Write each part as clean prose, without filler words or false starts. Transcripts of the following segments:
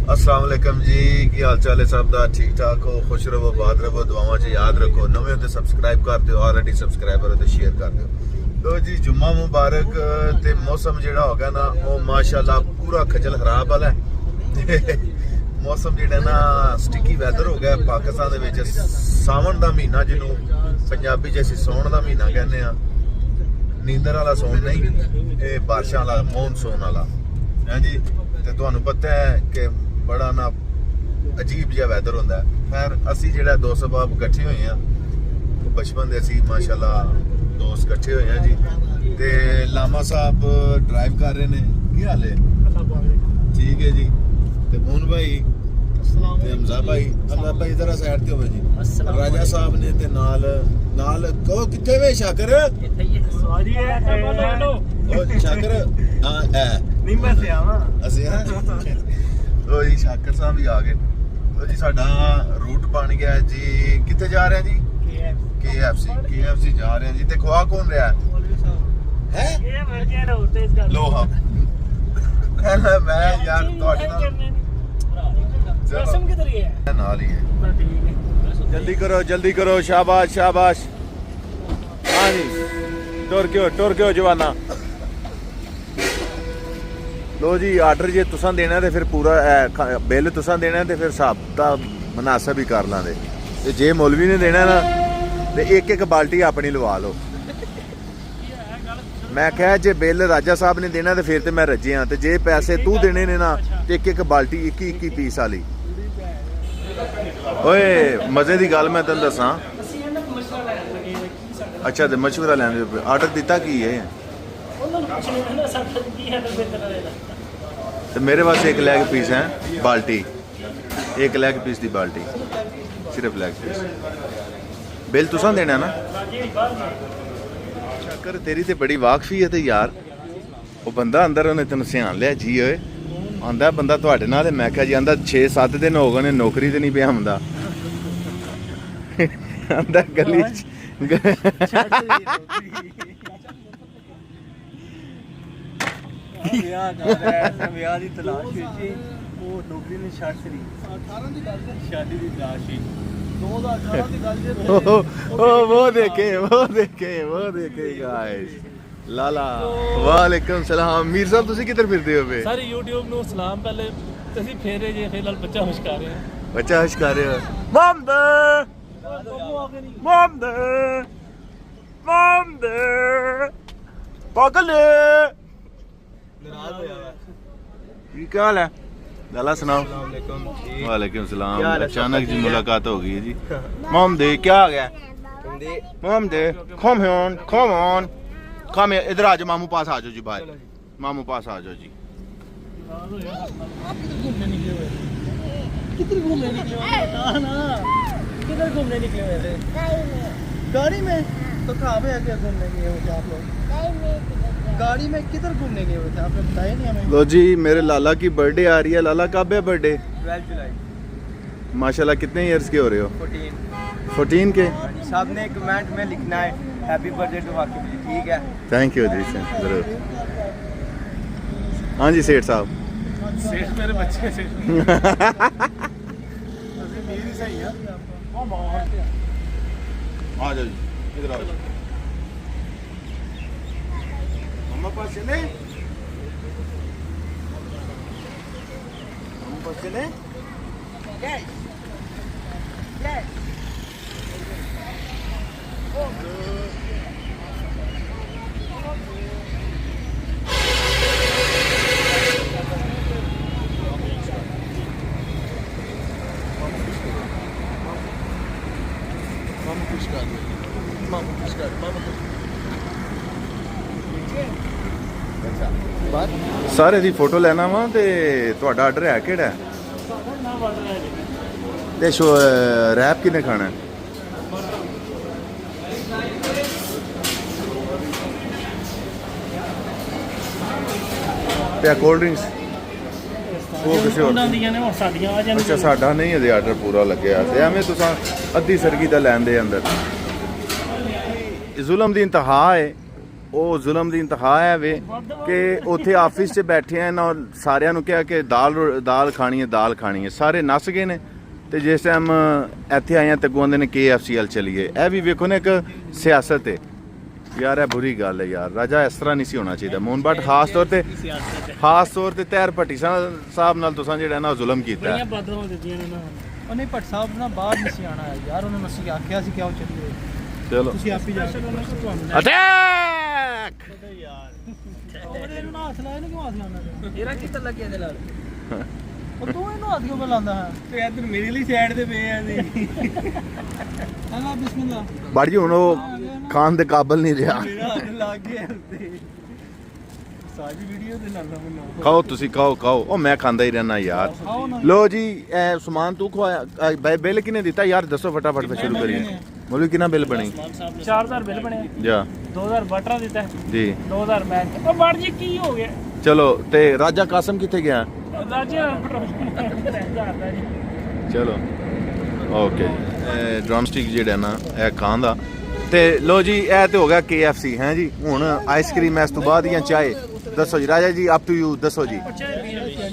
अस्सलाम वालेकुम जी, की हाल चाल है सब दा? ठीक ठाक हो, खुश रहो, बात रहो, दुआवां च याद रखो। नवे हो तो सब्सक्राइब कर दियो, ऑलरेडी सब्सक्राइबर हो तो शेयर कर दियो। तो जी जुम्मा मुबारक। ते मौसम जेड़ा हो गया ना वो माशाल्लाह पूरा खजल खराब वाला है। मौसम जेड़ा ना स्टिकी वैदर हो गया पाकिस्तान दे विच। सावन दा महीना जिन्हों पंजाबी च असीं सौण दा महीना कहने आ, नींदर वाला सौन नहीं, ये बारिशां वाला मॉनसून वाला है जी। ते तुहानू पता है कि बड़ा ना अजीब जिहा वैदर होंदा है। खैर असी जेड़ा दोस्त सबाब इकट्ठे होए हैं, बचपन दे असी माशाल्लाह दोस्त इकट्ठे होए हैं जी। ते लामा साहब ड्राइव कर रहे ने। की हाल है? ठीक है जी। ते मोहन भाई ते हमजा भाई, हमजा भाई जरा साइड ते होवे जी। राजा साहब ने ते नाल नाल कहो किथे वे शाकर सॉरी है ओ शाकर हां है नहीं मैं से आवा ਅਸੀਂ ਹਾਂ ਲੋ ਜੀ ਸ਼ਾਕਰ ਸਾਹਿਬ ਵੀ ਆ ਗਏ। ਲੋ ਜੀ ਸਾਡਾ ਰੂਟ ਬਣ ਗਿਆ ਜੀ। ਕਿੱਥੇ ਜਾ ਰਹੇ ਆ ਜੀ? KFC ਜਾ ਰਹੇ ਆ ਜੀ। ਤੇ ਖਵਾ ਕੌਣ ਰਿਹਾ ਹੈ? ਇਹ ਮਰਜ਼ੀ ਨਾ ਹੋਤੇ ਇਸ ਗੱਲ ਲੋ ਹਾਂ ਮੈਂ ਯਾਰ ਤੁਹਾਡੇ ਨਾਲ ਮੌਸਮ ਕਿਧਰ ਗਿਆ ਨਾਲ ਹੀ ਹੈ। ਠੀਕ ਹੈ जल्दी करो शाबाश शाबाश। हाँ जी टुर के जवाना। लो जी आर्डर जे तुसां देना ते फिर पूरा बिल तुसां देना ते फिर हिसाब दा मुनासिब ही कर लांदे। ते जे मौलवी ने देना ना ते एक बाल्टी अपनी लवा लो। मैं कहा जे बिल राजा साहब ने देना ते फिर ते मैं रजे हाँ, ते जे पैसे तू देने ने ना ते एक बाल्टी 21 पीस वाली। ओए मजे की गल मैं तेन दसा। अच्छा तो मशवरा लैंदे आर्डर दिता की है? तो मेरे पास एक लेग पीस है बाल्टी, एक लेग पीस की बाल्टी, सिर्फ लेग पीस। बिल तुसा देना ना? चक्कर तेरी तो बड़ी वाकफी है। तो यार वो बंदा अंदर उन्हें तेन सियान लिया जी। ओए आंदा बंदा तुहाडे नाल। मैं कहा जी आंदा 6-7 दिन हो गए नौकरी तो नहीं पिया आंदा। आंदा गली ਵਿਆਹ ਦੀ ਤਲਾਸ਼ ਵਿੱਚ ਉਹ ਨੌਕਰੀ ਨੇ ਛੱਡ ਸਰੀ 18 ਦੀ ਗੱਲ ਹੈ, ਸ਼ਾਦੀ ਦੀ ਤਲਾਸ਼ ਸੀ 2018 ਦੀ ਗੱਲ ਜੇ। वो देखे गाइस। लाला वालेकुम सलाम। मीर साहब तुसी किधर फिरदे हो बे? ਸਾਰੇ YouTube ਨੂੰ ਸਲਾਮ। ਪਹਿਲੇ ਤੁਸੀਂ ਫੇਰੇ ਜੇ ਫਿਲਹਾਲ ਬੱਚਾ ਮੁਸ਼ਕਾ ਰਹੇ बच्चा हश कर रहे हो। ममदे पागल ਨਾਰਾਜ਼ ਹੋਇਆ ਵਾ। क्या हाल है? लाला सुनाओ। वालेकुम सलाम। अचानक जी मुलाकात हो गई है जी। मोहम्मद क्या आ गया? मोहम्मद कम ऑन कम इधर आ जाओ, मामू पास आ जाओ जी। बाहर मामू पास आ जाओ जी। किधर घूमने निकले हुए? बता ना किधर घूमने निकले हुए थे? गाड़ी में। तो कहाँ पे आके घूमने गए हो आप लोग? गाड़ी में किधर घूमने गए हुए थे? आपने बताया नहीं हमें। लो जी मेरे लाला की बर्थडे आ रही है। लाला कब है बर्थडे? 12 जुलाई। माशाल्लाह कितने इयर्स के हो रहे हो? 14 के। साहब ने कमेंट में लिखना है हैप्पी बर्थडे टू वाकिब जी। ठीक है, थैंक यू जी जरूर। हाँ जी सेठ साहब। सेठ मेरे बच्चे से मेरी सही है। आ जाओ जी इधर आ जाओ। मम्मा पास चले, मम्मा पास चले। सारे दी फोटो लेना वा ते तुहाडा आर्डर है केड़ा? ते रैप किने खाना है? ते कोल्ड ड्रिंक्स वो किसी और अच्छा साडा नहीं है आर्डर पूरा लगे एवं तुसा अद्धी सरगी दा लैंदे अंदर जुल्म दी इंतहा है। ਉਹ ਜ਼ੁਲਮ ਦੀ ਇੰਤਹਾ ਹੈ ਵੇ ਕਿ ਉੱਥੇ ਆਫਿਸ 'ਚ ਬੈਠੇ ਆ ਨਾ, ਸਾਰਿਆਂ ਨੂੰ ਕਿਹਾ ਕਿ ਦਾਲ ਖਾਣੀ ਹੈ, ਸਾਰੇ ਨੱਸ ਗਏ ਨੇ। ਤੇ ਜਿਸ ਟਾਈਮ ਇੱਥੇ ਆਏ ਆ ਤੇ ਕਹਿੰਦੇ ਨੇ KFC ਵੱਲ ਚਲੀਏ। ਇਹ ਵੀ ਵੇਖੋ ਨਾ ਇੱਕ ਸਿਆਸਤ ਹੈ ਯਾਰ, ਇਹ ਬੁਰੀ ਗੱਲ ਹੈ ਯਾਰ। ਰਾਜਾ ਇਸ ਤਰ੍ਹਾਂ ਨਹੀਂ ਸੀ ਹੋਣਾ ਚਾਹੀਦਾ। ਮੋਹਨ ਬੱਟ ਖਾਸ ਤੌਰ ਤੇ ਤਹਿਰ ਭੱਟੀ ਸਾਹਿਬ ਨਾਲ ਤੁਸੀਂ ਜਿਹੜਾ ਨਾ ਜ਼ੁਲਮ ਕੀਤਾ ਹੈ। ਉਹ ਨਹੀਂ ਭੱਟ ਸਾਹਿਬ ਨਾ ਬਾਹਰ ਨਹੀਂ ਸੀ ਆਣਾ ਯਾਰ, ਉਹਨਾਂ ਨੂੰ ਅਸੀਂ ਆਖਿਆ ਸੀ ਕਿ ਆਓ ਚੱਲੀਏ। ਚਲੋ ਤੁਸੀਂ ਆਪ ਹੀ ਜਾ ਕੇ ਅਟੈਕ ਯਾਰ ਇਹਨੂੰ ਨਾ ਹੱਥ ਲਾਇਆ, ਇਹਨੂੰ ਕਿਉਂ ਹੱਥ ਲਾਉਣਾ? ਤੇਰਾ ਕਿੱਥੇ ਲੱਗਿਆ ਇਹਦੇ ਨਾਲ? ਉਹ ਤੂੰ ਇਹਨੂੰ ਹੱਥ ਕਿਉਂ ਲਾਉਂਦਾ ਹੈ? ਤੇ ਇੱਧਰ ਮੇਰੇ ਲਈ ਸਾਈਡ ਤੇ ਪਏ ਆ ਜੀ। ਅੱਲਾ ਬਿਸਮਿਲ੍ਲਾ। ਬਾੜੀ ਹੁਣ ਉਹ ਖਾਨ ਦੇ ਕਾਬਲ ਨਹੀਂ ਰਿਹਾ। ਮੇਰਾ ਹੱਥ ਲੱਗ ਗਿਆ ਉੱਤੇ ਸਾਰੀ ਵੀਡੀਓ ਦੇ ਨਾਲ ਨਾ ਖਾਓ ਤੁਸੀਂ, ਖਾਓ। ਉਹ ਮੈਂ ਖਾਂਦਾ ਹੀ ਰਹਿਣਾ ਯਾਰ। ਲੋ ਜੀ ਇਹ ਸਮਾਨ ਤੂੰ ਖਵਾਇਆ। ਬਿੱਲ ਕਿਨੇ ਦਿੱਤਾ ਯਾਰ ਦੱਸੋ ਫਟਾਫਟ ਫਿਰ ਸ਼ੁਰੂ ਕਰੀਏ। ਮੋਲੀ ਕਿੰਨਾ ਬਿੱਲ ਬਣੀ? 4000 ਬਿੱਲ ਬਣਿਆ ਜਾ 2000 ਬਟਰਾ ਦਿੱਤਾ ਜੀ, 2000 ਮੈਂ ਉਹ ਬੜ ਜੀ ਕੀ ਹੋ ਗਿਆ? ਚਲੋ ਤੇ ਰਾਜਾ ਕਾਸਮ ਕਿੱਥੇ ਗਿਆ? ਰਾਜਾ ਚਲੋ ਓਕੇ। ਡਰਮ ਸਟਿਕ ਜਿਹੜਾ ਨਾ ਇਹ ਖਾਂ ਦਾ। ਤੇ ਲੋ ਜੀ ਇਹ ਤੇ ਹੋ ਗਿਆ KFC ਹੈ ਜੀ। ਹੁਣ ਆਈਸਕ੍ਰੀਮ ਇਸ ਤੋਂ ਬਾਅਦ ਜਾਂ ਚਾਏ ਦੱਸੋ ਜੀ ਰਾਜਾ ਜੀ, ਅਪ ਟੂ ਯੂ ਦੱਸੋ ਜੀ।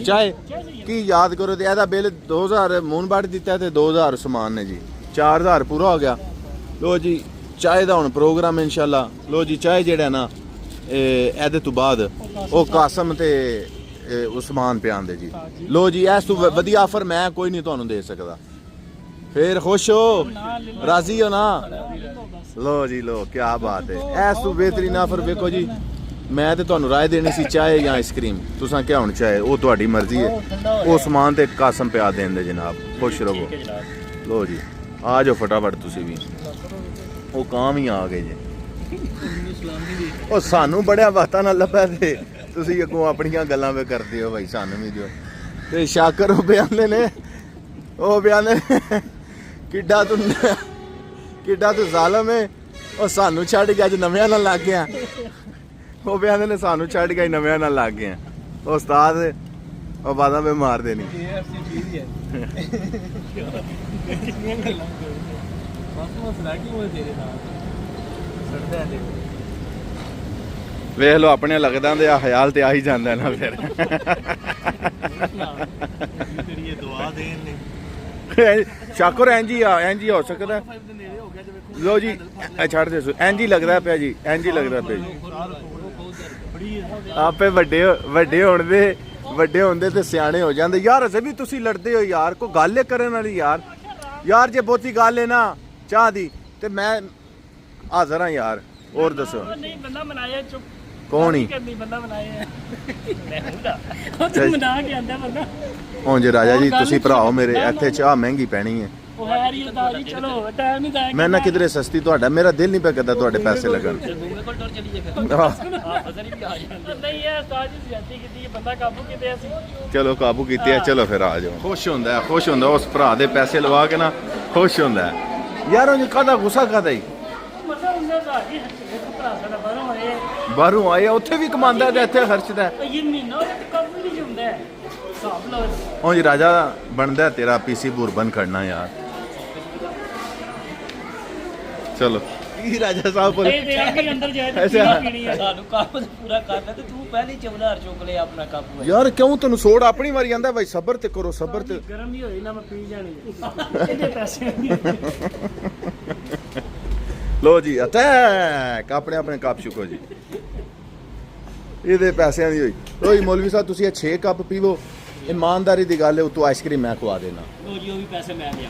ਚਾਏ ਕੀ ਯਾਦ ਕਰੋ ਤੇ ਇਹਦਾ ਬਿੱਲ 2000 ਮੋਹਨ ਬੱਟ ਦਿੱਤਾ ਤੇ 2000 ਸਮਾਨ ਨੇ ਜੀ, 4000 ਪੂਰਾ ਹੋ ਗਿਆ। ਲੋ ਜੀ ਚਾਏ ਦਾ ਹੁਣ ਪ੍ਰੋਗਰਾਮ ਇਨਸ਼ਾਅੱਲਾ। ਲੋ ਜੀ ਚਾਏ ਜਿਹੜਾ ਨਾ ਇਹਦੇ ਤੋਂ ਬਾਅਦ ਉਹ ਕਾਸਮ ਤੇ ਉਸਮਾਨ ਪਿਆਨ ਦੇ ਜੀ। ਲੋ ਜੀ ਇਸ ਤੋਂ ਵਧੀਆ ਆਫਰ ਮੈਂ ਕੋਈ ਨਹੀਂ ਤੁਹਾਨੂੰ ਦੇ ਸਕਦਾ। ਫਿਰ ਖੁਸ਼ ਹੋ, ਰਾਜ਼ੀ ਹੋ ਨਾ? ਲੋ ਜੀ ਲੋ, ਕੀ ਬਾਤ ਹੈ। ਇਸ ਤੋਂ ਬੇਹਤਰੀਨ ਆਫਰ ਵੇਖੋ ਜੀ। ਮੈਂ ਤੇ ਤੁਹਾਨੂੰ ਰਾਏ ਦੇਣੀ ਸੀ ਚਾਏ ਜਾਂ ਆਈਸਕ੍ਰੀਮ, ਤੁਸੀਂ ਕਿਹਾ ਹੁਣ ਚਾਏ, ਉਹ ਤੁਹਾਡੀ ਮਰਜ਼ੀ ਹੈ। ਉਹ ਸਮਾਨ ਤੇ ਕਾਸਮ ਪਿਆ ਦੇਣ ਦੇ ਜਨਾਬ, ਖੁਸ਼ ਰਹੋ। ਲੋ ਜੀ ਆ ਜਾਓ ਫਟਾਫਟ ਤੁਸੀਂ ਵੀ। ਉਹ ਕਾਂ ਵੀ ਆ ਗਏ ਜੀ। ਉਹ ਸਾਨੂੰ ਬੜਿਆ ਬਾਤਾਂ ਨਾਲ ਲੱਭਿਆ ਤੇ ਤੁਸੀਂ ਅੱਗੋਂ ਆਪਣੀਆਂ ਗੱਲਾਂ ਵੇ ਕਰਦੇ ਹੋ ਭਾਈ। ਸਾਨੂੰ ਵੀ ਦਿਓ ਤੇ ਸ਼ਾਕਰ ਉਹ ਬਿਆਨੇ ਨੇ, ਉਹ ਬਿਆਨੇ ਕਿੱਡਾ ਤੂੰ ਜ਼ਾਲਮ ਹੈ। ਉਹ ਸਾਨੂੰ ਛੱਡ ਕੇ ਅੱਜ ਨਵਿਆਂ ਨਾਲ ਲੱਗ ਗਿਆ। ਉਹ ਬਿਆਨੇ ਨੇ ਸਾਨੂੰ ਛੱਡ ਕੇ ਨਵਿਆਂ ਨਾਲ ਲੱਗ ਗਿਆ। ਉਸਤਾਦ ਉਹ ਬਾਦਾਂ ਵੇ ਮਾਰ ਦੇਣੀ। ਵੇਖ ਲੋ ਆਪਣੇ ਲੱਗਦਾ ਤੇ ਆ ਖਿਆਲ ਤੇ ਆ ਹੀ ਜਾਂਦਾ ਨਾ ਫਿਰ। ਸ਼ਾਕਰ ਐਂਜੀ ਹੋ ਸਕਦਾ। ਲੋ ਜੀ ਛੱਡ ਦੇ ਐਂਜੀ ਲੱਗਦਾ ਪਿਆ ਜੀ, ਐਂਜੀ ਲੱਗਦਾ ਪਿਆ ਜੀ। ਆਪੇ ਵੱਡੇ ਹੁੰਦੇ ਤੇ ਸਿਆਣੇ ਹੋ ਜਾਂਦੇ ਯਾਰ। ਅਜੇ ਵੀ ਤੁਸੀਂ ਲੜਦੇ ਹੋ ਯਾਰ, ਕੋਈ ਗੱਲ ਕਰਨ ਵਾਲੀ ਯਾਰ ਜੇ ਬਹੁਤੀ ਗੱਲ ਹੈ ਨਾ ਚਾਹ ਦੀ ਤੇ ਮੈਂ ਹਾਜ਼ਰ ਹਾਂ ਯਾਰ। ਹੋਰ ਦੱਸੋ। ਨਹੀਂ ਬੰਦਾ ਮਨਾਇਆ ਚੁੱਪ ਕੌਣ ਹੀ ਬੰਦਾ ਬਣਾਇਆ ਮੈਂ ਹੁੰਦਾ ਉਹ ਤੂੰ ਮਨਾ ਕੇ ਆਂਦਾ ਬੰਦਾ। ਹੁਣ ਜੇ ਰਾਜਾ ਜੀ ਤੁਸੀਂ ਭਰਾਓ ਮੇਰੇ, ਇੱਥੇ ਚਾਹ ਮਹਿੰਗੀ ਪੈਣੀ ਹੈ। ਉਹ ਹੈ ਰਹੀ ਉਦਾਂ ਜੀ। ਚਲੋ ਟਾਈਮ ਨਹੀਂ ਦਾ ਮੈਂ ਨਾ ਕਿਧਰੇ ਸਸਤੀ, ਤੁਹਾਡਾ ਮੇਰਾ ਦਿਲ ਨਹੀਂ ਪਿਆ ਕਰਦਾ ਤੁਹਾਡੇ ਪੈਸੇ ਲੱਗਣ। ਮੇਰੇ ਕੋਲ ਟੁਰ ਚਲੀ ਜੇ ਫਿਰ ਫਜ਼ਰ ਵੀ ਆ ਜਾਂਦੇ। ਨਹੀਂ ਇਹ ਉਸਤਾਦ ਜੀ ਜ਼ਿਆਦਤੀ ਕੀਤੀ, ਬੰਦਾ ਕਾਬੂ ਕੀਤੇ ਅਸੀਂ। ਚਲੋ ਕਾਬੂ ਕੀਤੇ ਆ, ਚਲੋ ਫਿਰ ਆ ਜਾਓ। ਖੁਸ਼ ਹੁੰਦਾ ਉਸ ਭਰਾ ਦੇ ਪੈਸੇ ਲਵਾ ਕੇ ਨਾ, ਖੁਸ਼ ਹੁੰਦਾ ਯਾਰ। ਉਹ ਕਾਹਦਾ ਗੁੱਸਾ ਕਾਹਦਾ ਹੀ ਮਤਲਬ ਉਹਨਾਂ ਦਾ ਜੀ ਭਰਾ ਸਾਡਾ ਬਾਹਰੋਂ ਆਏ ਉੱਥੇ ਵੀ ਕਮਾਉਂਦਾ ਤੇ ਇੱਥੇ ਖਰਚਦਾ। ਇਹ ਮਹੀਨਾ ਤੇ ਕਾਬੂ ਨਹੀਂ ਹੁੰਦਾ ਹਿਸਾਬ ਲਾ। ਉਹ ਜੀ ਰਾਜਾ ਬਣਦਾ ਤੇਰਾ PC ਬੁਰਬਨ ਖੜਨਾ ਯਾਰ। ਚਲੋ ਕੀ ਰਾਜਾ ਸਾਹਿਬ ਕੋਲ ਅੰਦਰ ਜਾਏ ਪੀਣੀ ਹੈ। ਸਾਨੂੰ ਕੰਮ ਪੂਰਾ ਕਰਨਾ ਤੇ ਤੂੰ ਪਹਿਲੀ ਚਵਲਾਰ ਚੁੱਕ ਲੈ ਆਪਣਾ ਕਾਬੂ ਯਾਰ। ਕਿਉਂ ਤੈਨੂੰ ਸੋੜ ਆਪਣੀ ਵਾਰੀ ਆਂਦਾ ਭਾਈ? ਸਬਰ ਤੇ ਕਰੋ, ਸਬਰ ਤੇ। ਗਰਮ ਹੀ ਹੋਈ ਨਾ ਮੈਂ ਪੀ ਜਾਣੀ ਇਹਦੇ ਪੈਸੇ। ਲੋ ਜੀ ਅਟੈਕ ਆਪਣੇ ਕੱਪ ਚੁੱਕੋ ਜੀ। ਇਹਦੇ ਪੈਸਿਆਂ ਦੀ ਹੋਈ। ਓਏ ਮੌਲਵੀ ਸਾਹਿਬ ਤੁਸੀਂ ਇਹ 6 ਕੱਪ ਪੀਵੋ, ਇਮਾਨਦਾਰੀ ਦੀ ਗੱਲ ਹੈ। ਉਤੋਂ ਆਈਸਕ੍ਰੀਮ ਮੈਂ ਖਵਾ ਦੇਣਾ। ਲੋ ਜੀ ਉਹ ਵੀ ਪੈਸੇ ਮੈਂ ਲਿਆ।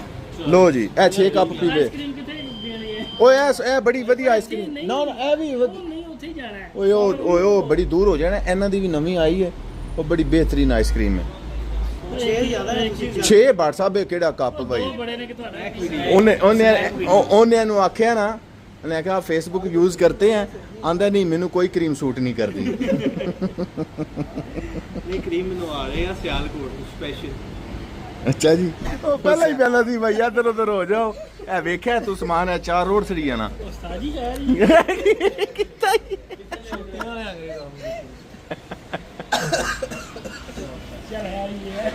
ਲੋ ਜੀ ਇਹ 6 ਕੱਪ ਪੀਵੇ। ਆਈਸਕ੍ਰੀਮ ਕਿੱਥੇ ਦੇਣੀ ਹੈ? ਓਏ ਇਹ ਬੜੀ ਵਧੀਆ ਆਈਸਕ੍ਰੀਮ। ਨਾ ਇਹ ਵੀ ਨਹੀਂ ਉੱਥੇ ਹੀ ਜਾਣਾ ਹੈ। ਓਏ ਉਹ ਬੜੀ ਦੂਰ ਹੋ ਜਾਣਾ। ਇਹਨਾਂ ਦੀ ਵੀ ਨਵੀਂ ਆਈ ਹੈ, ਉਹ ਬੜੀ ਬਿਹਤਰੀਨ ਆਈਸਕ੍ਰੀਮ ਹੈ। 6 ਬਾਟ ਸਾਹਿਬ ਇਹ ਕਿਹੜਾ ਕੱਪ ਭਾਈ? ਬੜੇ ਨੇ ਕਿ ਤੁਹਾਡਾ ਉਹਨੇ ਨੂੰ ਆਖਿਆ ਨਾ, ਉਹਨੇ ਕਿਹਾ ਫੇਸਬੁੱਕ ਯੂਜ਼ ਕਰਤੇ हैं, ਆਂਦਾ ਨਹੀਂ ਮੈਨੂੰ ਕੋਈ ਕਰੀਮ ਸੂਟ ਨਹੀਂ ਕਰਦੀ। ਇਹ ਕਰੀਮ ਮੈਨੂੰ ਆ ਰਹੇ ਆ ਸਿਆਲਕੋਟ ਤੋਂ ਸਪੈਸ਼ਲ। ਅੱਛਾ ਜੀ ਉਹ ਪਹਿਲਾਂ ਹੀ ਪਹਿਲਾਂ ਸੀ ਭਈਆ ਇੱਧਰ ਉੱਧਰ ਹੋ ਜਾਓ। ਇਹ ਵੇਖਿਆ ਤੂੰ ਸਮਾਨ ਹੈ 4 ਰੋਡ ਸੜੀ ਜਾਣਾ। ਉਸਤਾਦ ਜੀ ਹੈ ਜੀ ਕਿੱਤਾ ਹੀ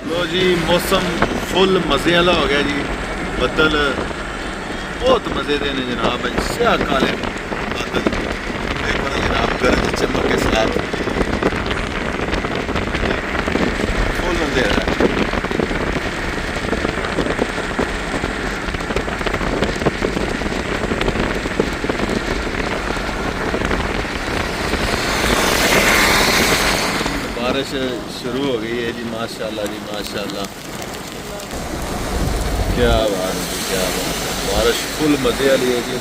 ਲੋ ਜੀ ਮੌਸਮ ਫੁੱਲ ਮਜ਼ੇ ਵਾਲਾ ਹੋ ਗਿਆ ਜੀ। ਬੱਦਲ ਬਹੁਤ ਮਜ਼ੇ ਦੇ ਨੇ ਜਨਾਬ। ਸਿਆਹ ਕਾਲੇ ਬਾਦਲ ਦੇਖੋ ਨਾ ਜਨਾਬ। गरज की चमक के साथ फुल अंधेरा है। बारिश शुरू हो गई है जी, माशाल्लाह जी माशाल्लाह। क्या बात है, क्या बात है, बारिश फुल मजे वाली है जी।